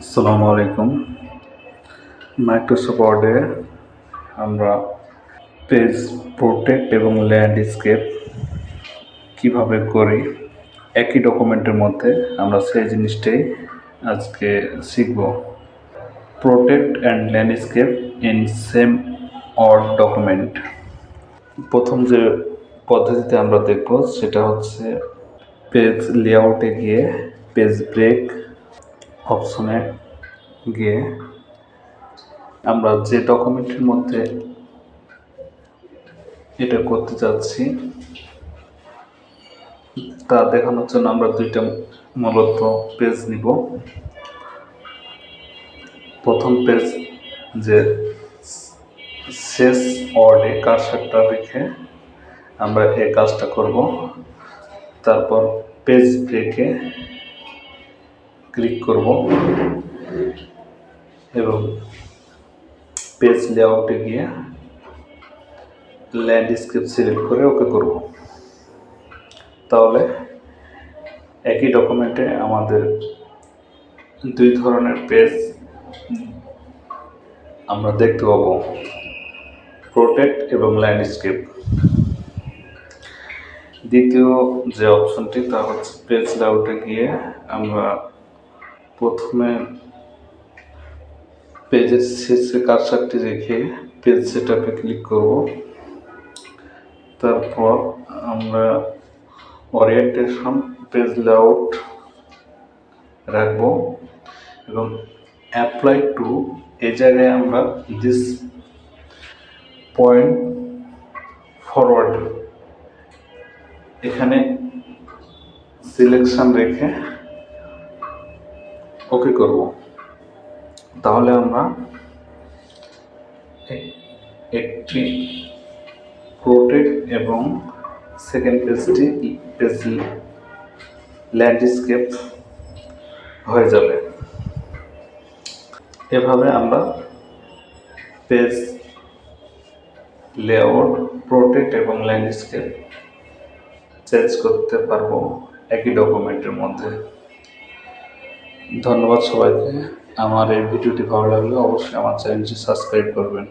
আসসালামু আলাইকুম। মাইক্রোসফট ওয়ার্ডে আমরা পেজ প্রোটেক্ট এবং ল্যান্ডস্কেপ কিভাবে করি একই ডকুমেন্টের মধ্যে আমরা সেই জিনিসটাই আজকে শিখব। Protect and landscape in same word document. প্রথম যে পদ্ধতিতে আমরা দেখব সেটা হচ্ছে পেজ লেআউটে গিয়ে পেজ ব্রেক অপশনে গিয়ে আমরা যে ডকুমেন্টের মধ্যে এটা করতে যাচ্ছি তা দেখানোর জন্য আমরা দুইটা মূলত পেজ নিব। প্রথম পেজ যে শেষ ওয়ার্ডে কার্সারটা রেখে আমরা এই কাজটা করব। তারপর পেজ ব্রেকে ক্লিক করব এবং পেজ লেআউটে গিয়ে ল্যান্ডস্কেপ সিলেক্ট করে ওকে করব। তাহলে একই ডকুমেন্টে আমাদের দুই ধরনের পেজ আমরা দেখতে পাবো, প্রোটেক্ট এবং ল্যান্ডস্কেপ। দ্বিতীয় যে অপশনটি তা হচ্ছে পেজ লেআউটে গিয়ে আমরা প্রথমে পেজের শেষে কার্সারটি রেখে পেজ সেটআপে ক্লিক করব। তারপর আমরা ওরিয়েন্টেশন পেজ লেআউট রাখবো এবং অ্যাপ্লাই টু এই জায়গায় আমরা দিস পয়েন্ট ফরওয়ার্ড এখানে সিলেকশন রেখে ওকে করব। তাহলে আমরা একটি প্রোটেক্ট এবং সেকেন্ড পেজটি পেজ ল্যান্ডস্কেপ হয়ে যাবে। এভাবে আমরা পেজ লেআউট, প্রোটেক্ট এবং ল্যান্ডস্কেপ চেঞ্জ করতে পারবো একই ডকুমেন্টের মধ্যে। ধন্যবাদ সবাইকে। আমার এই ভিডিওটি ভালো লাগলে অবশ্যই আমার চ্যানেলটি সাবস্ক্রাইব করবেন।